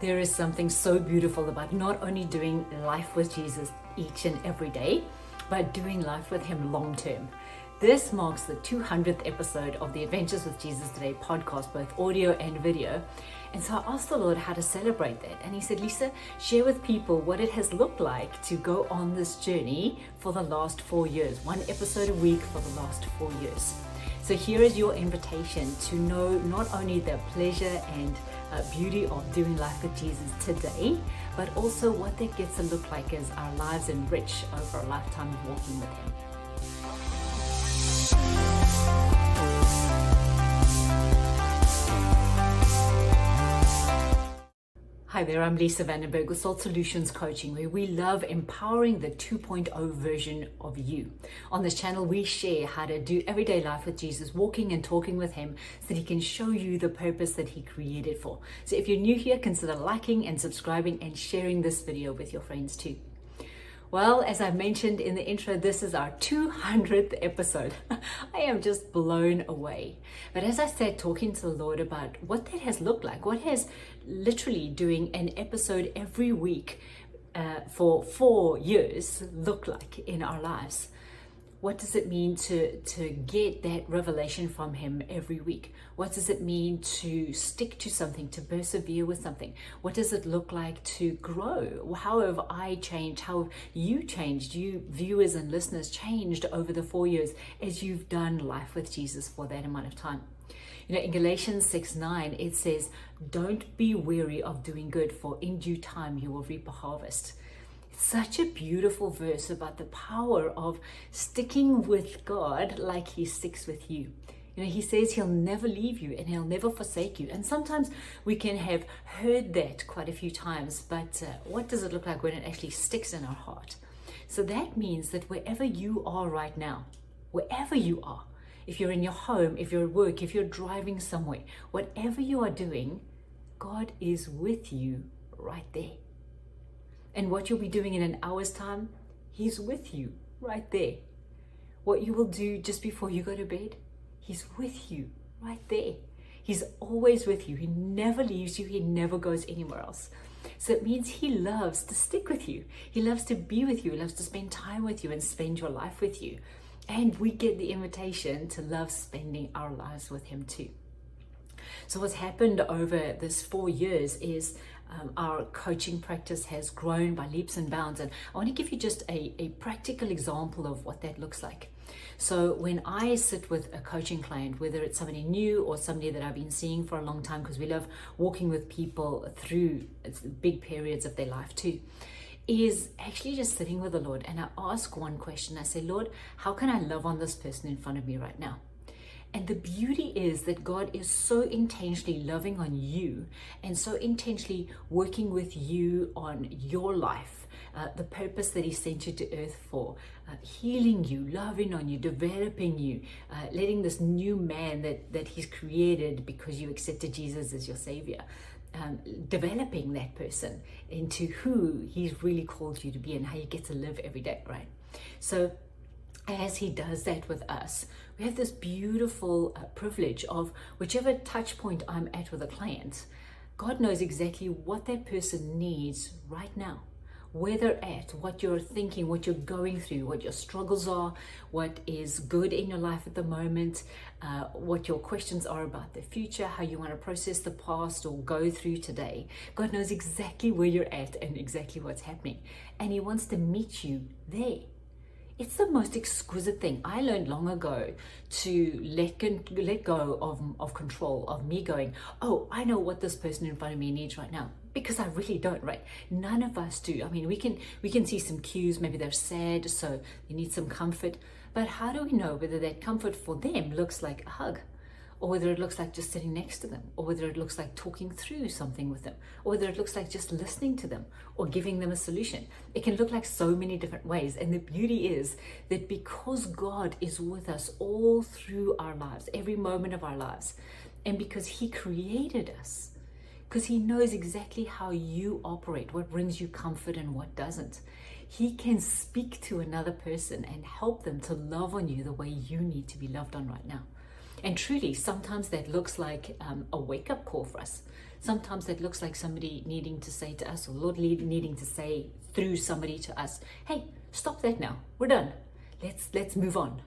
There is something so beautiful about not only doing life with Jesus each and every day, but doing life with him long term. This marks the 200th episode of the Adventures with Jesus Today podcast, both audio and video. And so I asked the Lord how to celebrate that. And he said, Lisa, share with people what it has looked like to go on this journey for the last 4 years, one episode a week for the last 4 years. So here is your invitation to know not only the pleasure and beauty of doing life with Jesus today, but also what that gets to look like as our lives enrich over a lifetime of walking with him. Hi there, I'm Lisa van den Berg with Salt Solutions Coaching, where we love empowering the 2.0 version of you. On this channel, we share how to do everyday life with Jesus, walking and talking with him so that he can show you the purpose that he created for. So if you're new here, consider liking and subscribing and sharing this video with your friends too. Well, as I mentioned in the intro, this is our 200th episode. I am just blown away. But as I sat talking to the Lord about what that has looked like, what has literally doing an episode every week for 4 years looked like in our lives. What does it mean to get that revelation from him every week? What does it mean to stick to something, to persevere with something? What does it look like to grow? How have I changed? How have you changed? You viewers and listeners changed over the 4 years as you've done life with Jesus for that amount of time. You know, in Galatians 6:9, it says, "Don't be weary of doing good, for in due time you will reap a harvest." It's such a beautiful verse about the power of sticking with God like he sticks with you. You know, he says he'll never leave you and he'll never forsake you. And sometimes we can have heard that quite a few times, but what does it look like when it actually sticks in our heart? So that means that wherever you are right now, wherever you are, if you're in your home, if you're at work, if you're driving somewhere, whatever you are doing, God is with you right there. And what you'll be doing in an hour's time, he's with you right there. What you will do just before you go to bed, he's with you right there. He's always with you. He never leaves you. He never goes anywhere else. So it means he loves to stick with you. He loves to be with you. He loves to spend time with you and spend your life with you. And we get the invitation to love spending our lives with him too. So what's happened over this 4 years is our coaching practice has grown by leaps and bounds. And I want to give you just a practical example of what that looks like. So when I sit with a coaching client, whether it's somebody new or somebody that I've been seeing for a long time, because we love walking with people through big periods of their life too, is actually just sitting with the Lord. And I ask one question. I say, Lord, how can I love on this person in front of me right now? And the beauty is that God is so intentionally loving on you and so intentionally working with you on your life, the purpose that he sent you to earth for, healing you, loving on you, developing you, letting this new man that he's created because you accepted Jesus as your savior, developing that person into who he's really called you to be and how you get to live every day, right? So as he does that with us, we have this beautiful privilege of whichever touch point I'm at with a client, God knows exactly what that person needs right now, where they're at, what you're thinking, what you're going through, what your struggles are, what is good in your life at the moment, what your questions are about the future, how you want to process the past or go through today. God knows exactly where you're at and exactly what's happening. And he wants to meet you there. It's the most exquisite thing. I learned long ago to let go of control, of me going, oh, I know what this person in front of me needs right now. Because I really don't, right? None of us do. I mean, we can see some cues. Maybe they're sad, so they need some comfort. But how do we know whether that comfort for them looks like a hug? Or whether it looks like just sitting next to them, or whether it looks like talking through something with them, or whether it looks like just listening to them or giving them a solution. It can look like so many different ways. And the beauty is that because God is with us all through our lives, every moment of our lives, and because he created us, because he knows exactly how you operate, what brings you comfort and what doesn't, he can speak to another person and help them to love on you the way you need to be loved on right now. And truly, sometimes that looks like a wake-up call for us. Sometimes that looks like somebody needing to say to us, or Lord needing to say through somebody to us, hey, stop that now. We're done. Let's move on.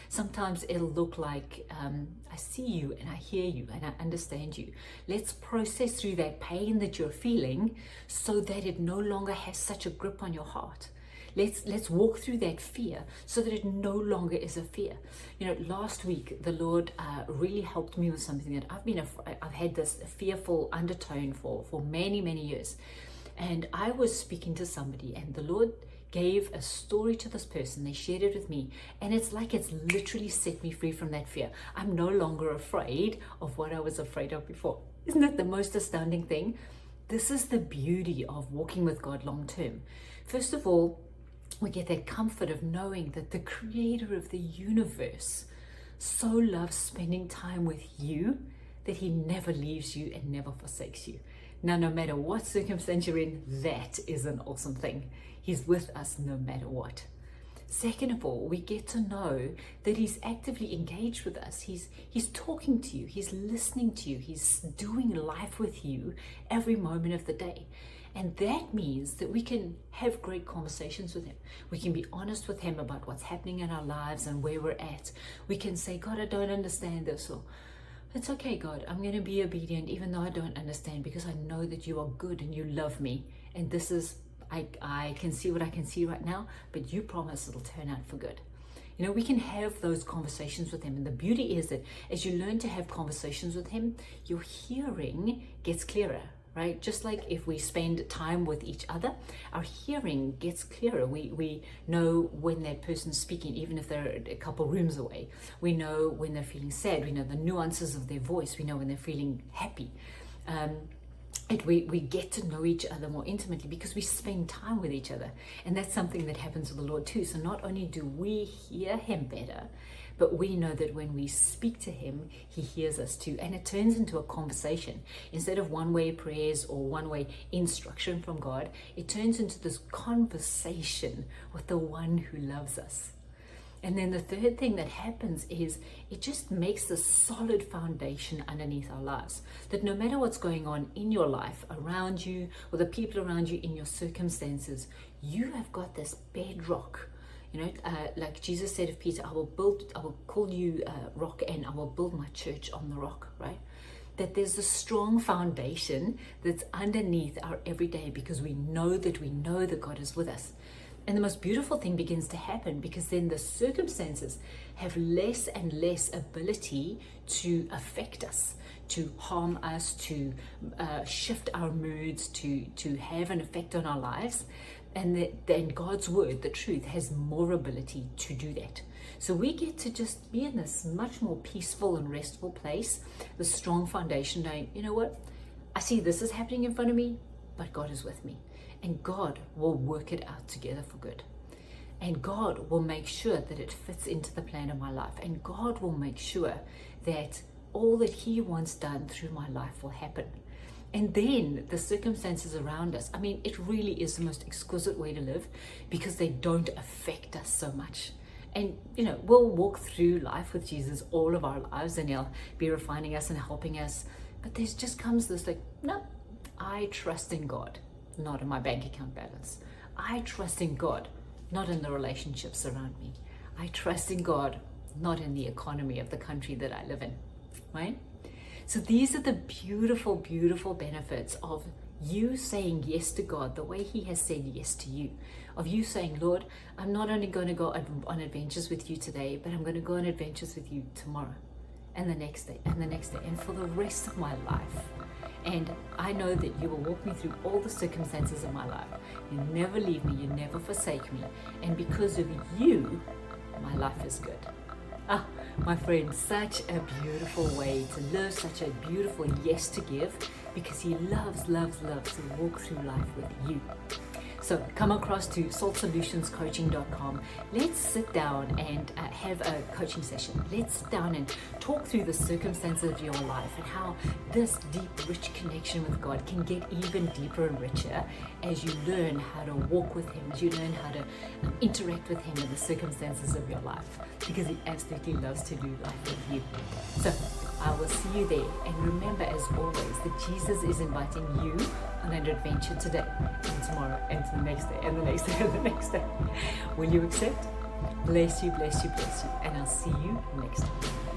Sometimes it'll look like I see you and I hear you and I understand you. Let's process through that pain that you're feeling so that it no longer has such a grip on your heart. Let's walk through that fear so that it no longer is a fear. Last week the Lord really helped me with something that I've had this fearful undertone for many, many years. And I was speaking to somebody and the Lord gave a story to this person. They shared it with me, and it's like it's literally set me free from that fear. I'm no longer afraid of what I was afraid of before. Isn't that the most astounding thing? This is the beauty of walking with God long term. First of all, we get that comfort of knowing that the creator of the universe so loves spending time with you that he never leaves you and never forsakes you. Now, no matter what circumstance you're in, that is an awesome thing. He's with us no matter what. Second of all, we get to know that he's actively engaged with us. He's talking to you. He's listening to you. He's doing life with you every moment of the day. And that means that we can have great conversations with him. We can be honest with him about what's happening in our lives and where we're at. We can say, God, I don't understand this, or it's okay, God, I'm going to be obedient even though I don't understand, because I know that you are good and you love me. And this is, I can see what I can see right now, but you promise it'll turn out for good. We can have those conversations with him. And the beauty is that as you learn to have conversations with him, your hearing gets clearer, right? Just like if we spend time with each other, our hearing gets clearer. We know when that person's speaking, even if they're a couple rooms away. We know when they're feeling sad. We know the nuances of their voice. We know when they're feeling happy. We get to know each other more intimately because we spend time with each other. And that's something that happens with the Lord too. So not only do we hear him better, but we know that when we speak to him, he hears us too. And it turns into a conversation. Instead of one-way prayers or one-way instruction from God, it turns into this conversation with the one who loves us. And then the third thing that happens is it just makes this solid foundation underneath our lives. That no matter what's going on in your life, around you, or the people around you, in your circumstances, you have got this bedrock. Like Jesus said of Peter, I will call you rock, and I will build my church on the rock, right? That there's a strong foundation that's underneath our everyday, because we know that God is with us. And the most beautiful thing begins to happen, because then the circumstances have less and less ability to affect us, to harm us, to shift our moods, to have an effect on our lives. And then God's word, the truth, has more ability to do that. So we get to just be in this much more peaceful and restful place, the strong foundation, knowing, you know what, I see this is happening in front of me, but God is with me. And God will work it out together for good. And God will make sure that it fits into the plan of my life. And God will make sure that all that he wants done through my life will happen. And then the circumstances around us, it really is the most exquisite way to live, because they don't affect us so much. And, we'll walk through life with Jesus all of our lives, and he'll be refining us and helping us. But there just comes this no, I trust in God, not in my bank account balance. I trust in God, not in the relationships around me. I trust in God, not in the economy of the country that I live in, right? So these are the beautiful, beautiful benefits of you saying yes to God the way he has said yes to you. Of you saying, Lord, I'm not only going to go on adventures with you today, but I'm going to go on adventures with you tomorrow, and the next day, and the next day, and for the rest of my life. And I know that you will walk me through all the circumstances of my life. You never leave me, you never forsake me. And because of you, my life is good. My friend, such a beautiful way to live, such a beautiful yes to give, because he loves to walk through life with you. So come across to saltsolutionscoaching.com. Let's sit down and have a coaching session. Let's sit down and talk through the circumstances of your life and how this deep, rich connection with God can get even deeper and richer as you learn how to walk with Him, as you learn how to interact with Him in the circumstances of your life, because He absolutely loves to do life with you. So I will see you there. And remember, as always, that Jesus is inviting you on an adventure today and tomorrow and the next day and the next day and the next day. Will you accept? Bless you, bless you, bless you. And I'll see you next time.